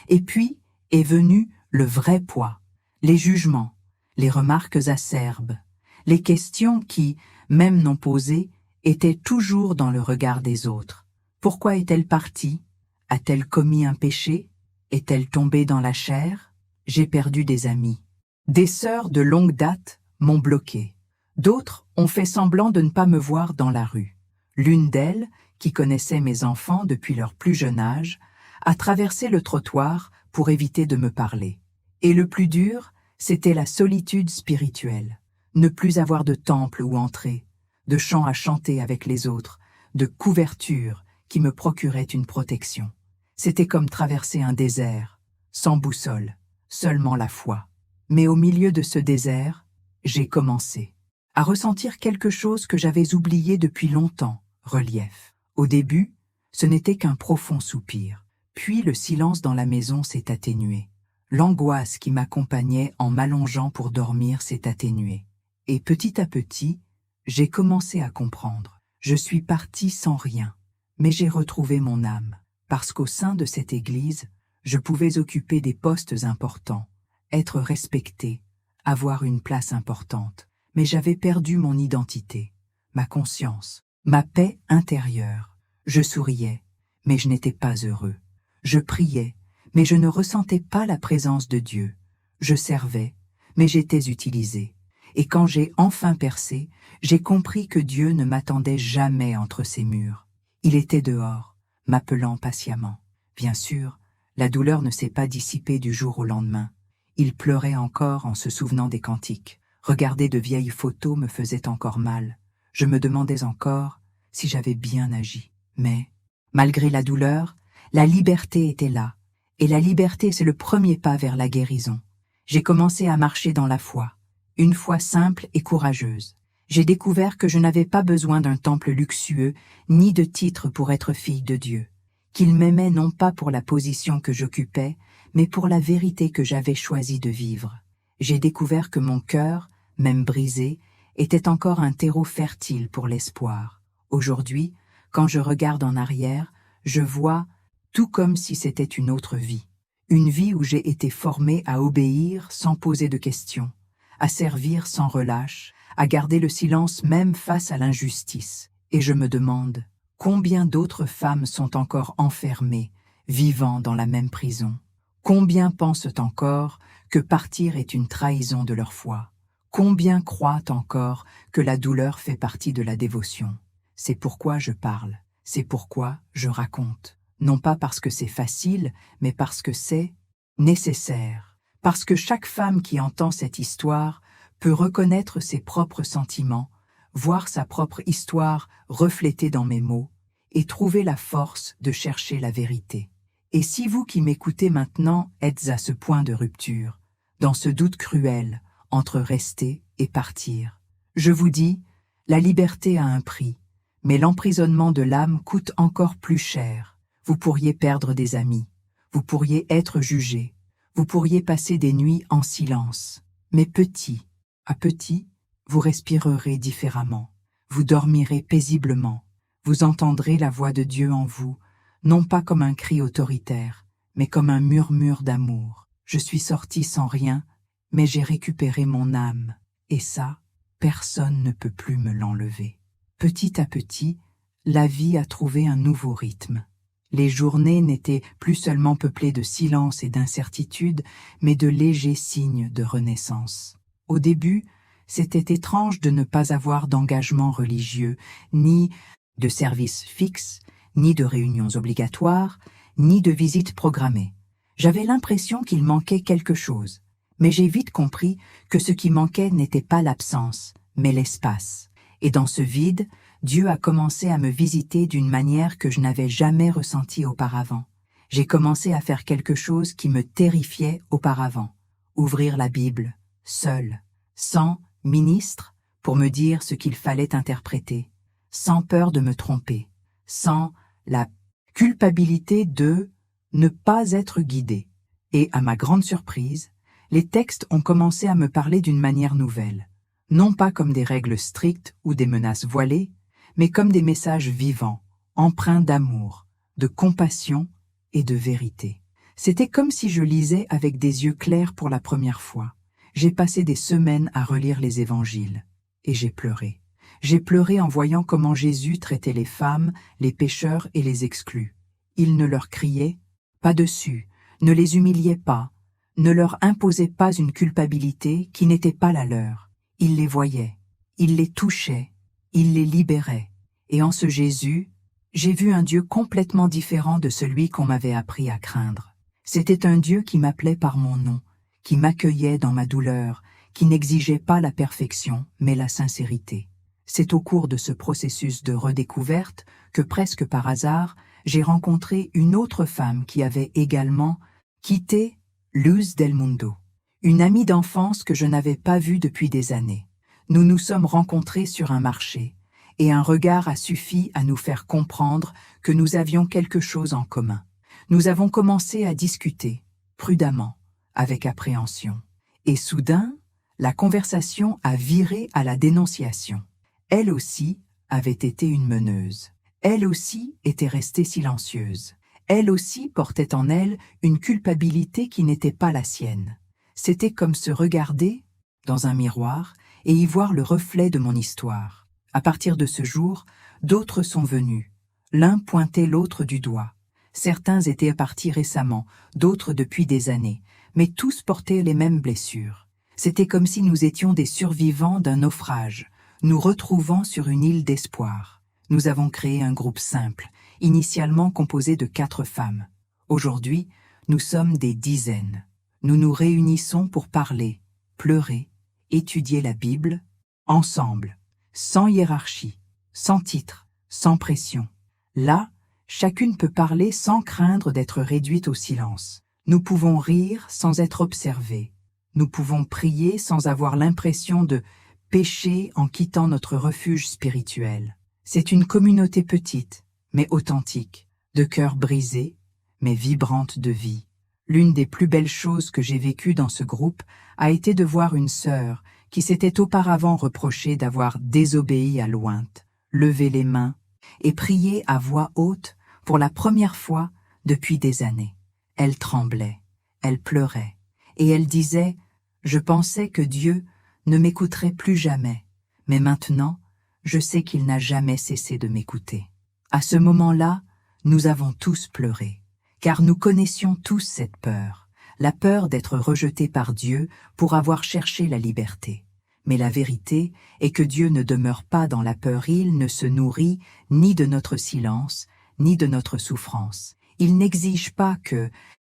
[SPEAKER 1] et puis est venu le vrai poids, les jugements, les remarques acerbes, les questions qui, même non posées, étaient toujours dans le regard des autres. Pourquoi est-elle partie? A-t-elle commis un péché? Est-elle tombée dans la chair? J'ai perdu des amis. Des sœurs de longue date m'ont bloqué. D'autres ont fait semblant de ne pas me voir dans la rue. L'une d'elles, qui connaissait mes enfants depuis leur plus jeune âge, a traversé le trottoir pour éviter de me parler. Et le plus dur, c'était la solitude spirituelle. Ne plus avoir de temple où entrer, de chants à chanter avec les autres, de couverture qui me procurait une protection. C'était comme traverser un désert, sans boussole, seulement la foi. Mais au milieu de ce désert, j'ai commencé à ressentir quelque chose que j'avais oublié depuis longtemps, relief. Au début, ce n'était qu'un profond soupir. Puis le silence dans la maison s'est atténué. L'angoisse qui m'accompagnait en m'allongeant pour dormir s'est atténuée. Et petit à petit, j'ai commencé à comprendre. Je suis partie sans rien, mais j'ai retrouvé mon âme. Parce qu'au sein de cette église, je pouvais occuper des postes importants, être respectée, avoir une place importante. Mais j'avais perdu mon identité, ma conscience, ma paix intérieure. Je souriais, mais je n'étais pas heureux. Je priais, mais je ne ressentais pas la présence de Dieu. Je servais, mais j'étais utilisée. Et quand j'ai enfin percé, j'ai compris que Dieu ne m'attendait jamais entre ses murs. Il était dehors, m'appelant patiemment. Bien sûr, la douleur ne s'est pas dissipée du jour au lendemain. Il pleurait encore en se souvenant des cantiques. Regarder de vieilles photos me faisait encore mal. Je me demandais encore si j'avais bien agi. Mais, malgré la douleur, la liberté était là. Et la liberté, c'est le premier pas vers la guérison. J'ai commencé à marcher dans la foi. Une foi simple et courageuse. J'ai découvert que je n'avais pas besoin d'un temple luxueux, ni de titre pour être fille de Dieu. Qu'il m'aimait non pas pour la position que j'occupais, mais pour la vérité que j'avais choisi de vivre. J'ai découvert que mon cœur, même brisé, était encore un terreau fertile pour l'espoir. Aujourd'hui, quand je regarde en arrière, je vois tout comme si c'était une autre vie. Une vie où j'ai été formée à obéir sans poser de questions, à servir sans relâche, à garder le silence même face à l'injustice. Et je me demande, combien d'autres femmes sont encore enfermées, vivant dans la même prison? Combien pensent encore que partir est une trahison de leur foi? Combien croient encore que la douleur fait partie de la dévotion? C'est pourquoi je parle, c'est pourquoi je raconte. Non pas parce que c'est facile, mais parce que c'est nécessaire. Parce que chaque femme qui entend cette histoire peut reconnaître ses propres sentiments, voir sa propre histoire reflétée dans mes mots, et trouver la force de chercher la vérité. Et si vous qui m'écoutez maintenant êtes à ce point de rupture, dans ce doute cruel entre rester et partir, je vous dis, la liberté a un prix, mais l'emprisonnement de l'âme coûte encore plus cher. Vous pourriez perdre des amis, vous pourriez être jugé, vous pourriez passer des nuits en silence. Mais petit à petit, vous respirerez différemment, vous dormirez paisiblement, vous entendrez la voix de Dieu en vous, non pas comme un cri autoritaire, mais comme un murmure d'amour. Je suis sorti sans rien, mais j'ai récupéré mon âme, et ça, personne ne peut plus me l'enlever. Petit à petit, la vie a trouvé un nouveau rythme. Les journées n'étaient plus seulement peuplées de silence et d'incertitude, mais de légers signes de renaissance. Au début, c'était étrange de ne pas avoir d'engagement religieux, ni de service fixe, ni de réunions obligatoires, ni de visites programmées. J'avais l'impression qu'il manquait quelque chose, mais j'ai vite compris que ce qui manquait n'était pas l'absence, mais l'espace. Et dans ce vide, Dieu a commencé à me visiter d'une manière que je n'avais jamais ressentie auparavant. J'ai commencé à faire quelque chose qui me terrifiait auparavant. Ouvrir la Bible, seule, sans ministre, pour me dire ce qu'il fallait interpréter, sans peur de me tromper, sans la culpabilité de ne pas être guidé. Et à ma grande surprise, les textes ont commencé à me parler d'une manière nouvelle, non pas comme des règles strictes ou des menaces voilées, mais comme des messages vivants, empreints d'amour, de compassion et de vérité. C'était comme si je lisais avec des yeux clairs pour la première fois. J'ai passé des semaines à relire les évangiles, et j'ai pleuré. J'ai pleuré en voyant comment Jésus traitait les femmes, les pécheurs et les exclus. Il ne leur criait pas dessus, ne les humiliait pas, ne leur imposait pas une culpabilité qui n'était pas la leur. Il les voyait, il les touchait, il les libérait. Et en ce Jésus, j'ai vu un Dieu complètement différent de celui qu'on m'avait appris à craindre. C'était un Dieu qui m'appelait par mon nom, qui m'accueillait dans ma douleur, qui n'exigeait pas la perfection, mais la sincérité. C'est au cours de ce processus de redécouverte que, presque par hasard, j'ai rencontré une autre femme qui avait également quitté Luz del Mundo, une amie d'enfance que je n'avais pas vue depuis des années. Nous nous sommes rencontrés sur un marché, et un regard a suffi à nous faire comprendre que nous avions quelque chose en commun. Nous avons commencé à discuter, prudemment, avec appréhension. Et soudain, la conversation a viré à la dénonciation. Elle aussi avait été une meneuse. Elle aussi était restée silencieuse. Elle aussi portait en elle une culpabilité qui n'était pas la sienne. C'était comme se regarder dans un miroir et y voir le reflet de mon histoire. À partir de ce jour, d'autres sont venus. L'un pointait l'autre du doigt. Certains étaient partis récemment, d'autres depuis des années, mais tous portaient les mêmes blessures. C'était comme si nous étions des survivants d'un naufrage, nous retrouvant sur une île d'espoir. Nous avons créé un groupe simple, initialement composé de 4 femmes. Aujourd'hui, nous sommes des dizaines. Nous nous réunissons pour parler, pleurer, étudier la Bible, ensemble, sans hiérarchie, sans titre, sans pression. Là, chacune peut parler sans craindre d'être réduite au silence. Nous pouvons rire sans être observés. Nous pouvons prier sans avoir l'impression de pécher en quittant notre refuge spirituel. C'est une communauté petite, mais authentique, de cœur brisé, mais vibrante de vie. L'une des plus belles choses que j'ai vécues dans ce groupe a été de voir une sœur qui s'était auparavant reprochée d'avoir désobéi à l'ointe, lever les mains et prier à voix haute pour la première fois depuis des années. Elle tremblait, elle pleurait, et elle disait « Je pensais que Dieu ne m'écouterait plus jamais, mais maintenant, je sais qu'il n'a jamais cessé de m'écouter. » À ce moment-là, nous avons tous pleuré, car nous connaissions tous cette peur, la peur d'être rejetés par Dieu pour avoir cherché la liberté. Mais la vérité est que Dieu ne demeure pas dans la peur, il ne se nourrit ni de notre silence, ni de notre souffrance. Il n'exige pas que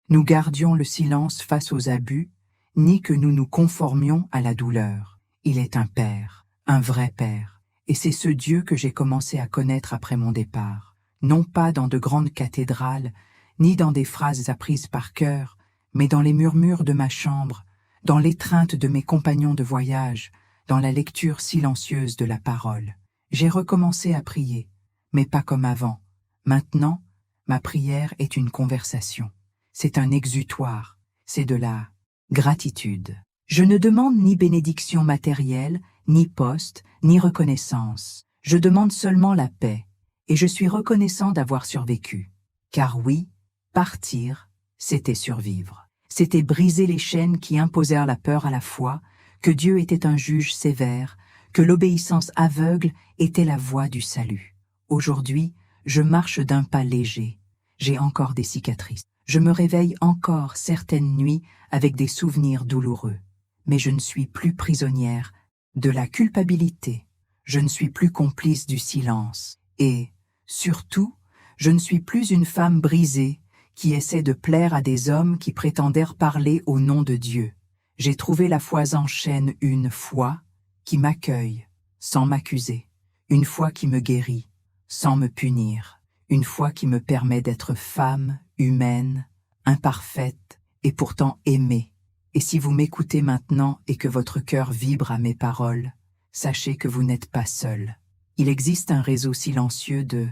[SPEAKER 1] nous gardions le silence face aux abus, ni que nous nous conformions à la douleur. Il est un Père, un vrai Père, et c'est ce Dieu que j'ai commencé à connaître après mon départ, non pas dans de grandes cathédrales, ni dans des phrases apprises par cœur, mais dans les murmures de ma chambre, dans l'étreinte de mes compagnons de voyage, dans la lecture silencieuse de la parole. J'ai recommencé à prier, mais pas comme avant. Maintenant, ma prière est une conversation. C'est un exutoire, c'est de la gratitude. Je ne demande ni bénédiction matérielle, ni poste, ni reconnaissance. Je demande seulement la paix, et je suis reconnaissant d'avoir survécu. Car oui, partir, c'était survivre. C'était briser les chaînes qui imposèrent la peur à la fois, que Dieu était un juge sévère, que l'obéissance aveugle était la voie du salut. Aujourd'hui, je marche d'un pas léger. J'ai encore des cicatrices. Je me réveille encore certaines nuits avec des souvenirs douloureux. Mais je ne suis plus prisonnière de la culpabilité. Je ne suis plus complice du silence. Et, surtout, je ne suis plus une femme brisée qui essaie de plaire à des hommes qui prétendèrent parler au nom de Dieu. J'ai trouvé la foi en chaîne une foi qui m'accueille sans m'accuser, une foi qui me guérit sans me punir, une foi qui me permet d'être femme, humaine, imparfaite et pourtant aimée. Et si vous m'écoutez maintenant et que votre cœur vibre à mes paroles, sachez que vous n'êtes pas seul. Il existe un réseau silencieux de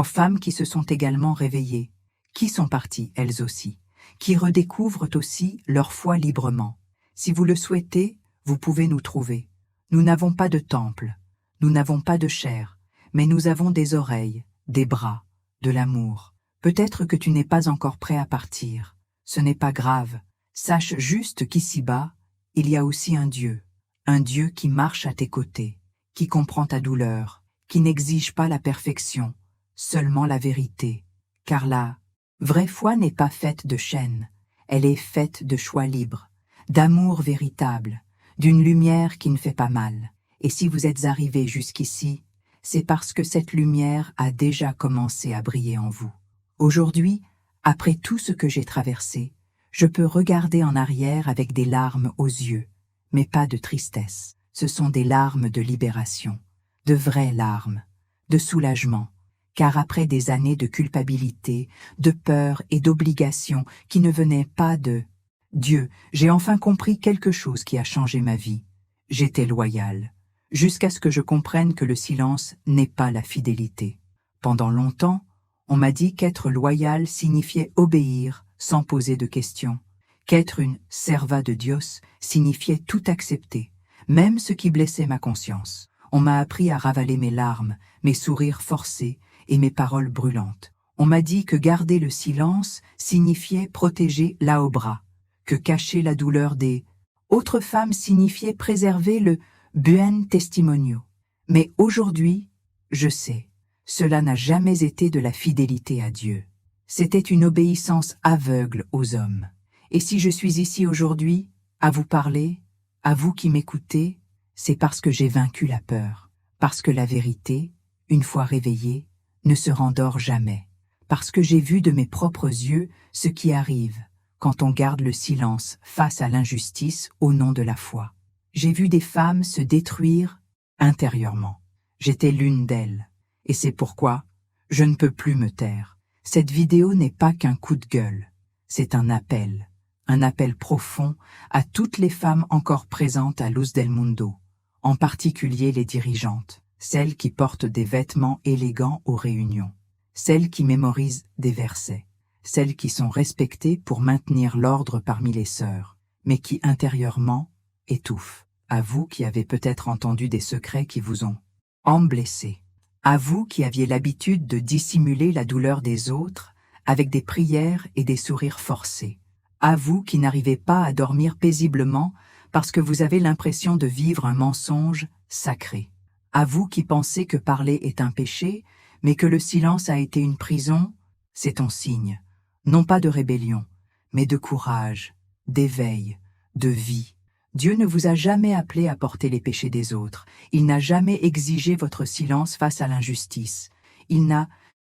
[SPEAKER 1] femmes qui se sont également réveillées, qui sont parties elles aussi, qui redécouvrent aussi leur foi librement. Si vous le souhaitez, vous pouvez nous trouver. Nous n'avons pas de temple, nous n'avons pas de chair, mais nous avons des oreilles, des bras, de l'amour. Peut-être que tu n'es pas encore prêt à partir. Ce n'est pas grave. Sache juste qu'ici-bas, il y a aussi un Dieu qui marche à tes côtés, qui comprend ta douleur, qui n'exige pas la perfection, seulement la vérité. Car la vraie foi n'est pas faite de chaînes, elle est faite de choix libres, d'amour véritable, d'une lumière qui ne fait pas mal. Et si vous êtes arrivé jusqu'ici, c'est parce que cette lumière a déjà commencé à briller en vous. Aujourd'hui, après tout ce que j'ai traversé, je peux regarder en arrière avec des larmes aux yeux, mais pas de tristesse. Ce sont des larmes de libération, de vraies larmes, de soulagement, car après des années de culpabilité, de peur et d'obligation qui ne venaient pas de Dieu, j'ai enfin compris quelque chose qui a changé ma vie. J'étais loyale, jusqu'à ce que je comprenne que le silence n'est pas la fidélité. Pendant longtemps, on m'a dit qu'être loyal signifiait obéir sans poser de questions, qu'être une serva de Dios signifiait tout accepter, même ce qui blessait ma conscience. On m'a appris à ravaler mes larmes, mes sourires forcés et mes paroles brûlantes. On m'a dit que garder le silence signifiait protéger la obra, que cacher la douleur des autres femmes signifiait préserver le buen testimonio. Mais aujourd'hui, je sais, cela n'a jamais été de la fidélité à Dieu. C'était une obéissance aveugle aux hommes. Et si je suis ici aujourd'hui, à vous parler, à vous qui m'écoutez, c'est parce que j'ai vaincu la peur, parce que la vérité, une fois réveillée, ne se rendort jamais, parce que j'ai vu de mes propres yeux ce qui arrive quand on garde le silence face à l'injustice au nom de la foi. J'ai vu des femmes se détruire intérieurement. J'étais l'une d'elles, et c'est pourquoi je ne peux plus me taire. Cette vidéo n'est pas qu'un coup de gueule, c'est un appel profond à toutes les femmes encore présentes à Luz del Mundo, en particulier les dirigeantes, celles qui portent des vêtements élégants aux réunions, celles qui mémorisent des versets, celles qui sont respectées pour maintenir l'ordre parmi les sœurs, mais qui intérieurement étouffent. À vous qui avez peut-être entendu des secrets qui vous ont blessé. À vous qui aviez l'habitude de dissimuler la douleur des autres avec des prières et des sourires forcés. À vous qui n'arrivez pas à dormir paisiblement parce que vous avez l'impression de vivre un mensonge sacré. À vous qui pensez que parler est un péché, mais que le silence a été une prison, c'est un signe, non pas de rébellion, mais de courage, d'éveil, de vie. Dieu ne vous a jamais appelé à porter les péchés des autres. Il n'a jamais exigé votre silence face à l'injustice. Il n'a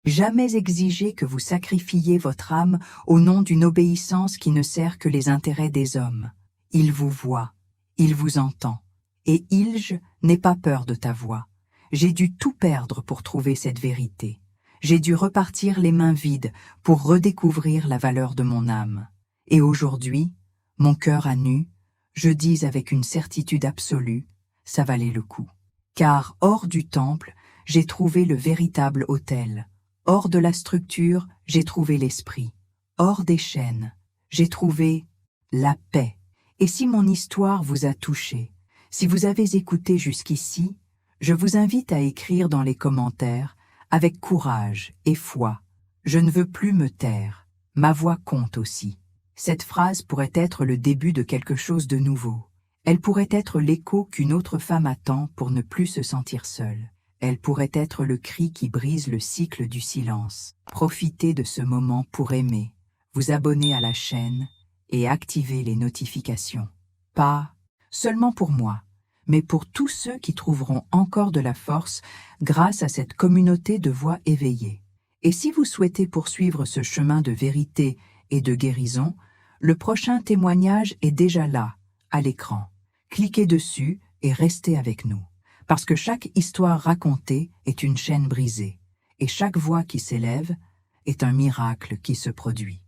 [SPEAKER 1] jamais exigé que vous sacrifiiez votre âme au nom d'une obéissance qui ne sert que les intérêts des hommes. Il vous voit, il vous entend, et Ilge n'aie pas peur de ta voix. J'ai dû tout perdre pour trouver cette vérité. J'ai dû repartir les mains vides pour redécouvrir la valeur de mon âme. Et aujourd'hui, mon cœur à nu, je dis avec une certitude absolue, ça valait le coup. Car hors du temple, j'ai trouvé le véritable autel. Hors de la structure, j'ai trouvé l'esprit. Hors des chaînes, j'ai trouvé la paix. Et si mon histoire vous a touché, si vous avez écouté jusqu'ici, je vous invite à écrire dans les commentaires, avec courage et foi, je ne veux plus me taire, ma voix compte aussi. Cette phrase pourrait être le début de quelque chose de nouveau. Elle pourrait être l'écho qu'une autre femme attend pour ne plus se sentir seule. Elle pourrait être le cri qui brise le cycle du silence. Profitez de ce moment pour aimer, vous abonner à la chaîne et activer les notifications. Pas seulement pour moi, mais pour tous ceux qui trouveront encore de la force grâce à cette communauté de voix éveillées. Et si vous souhaitez poursuivre ce chemin de vérité et de guérison, le prochain témoignage est déjà là, à l'écran. Cliquez dessus et restez avec nous. Parce que chaque histoire racontée est une chaîne brisée, et chaque voix qui s'élève est un miracle qui se produit.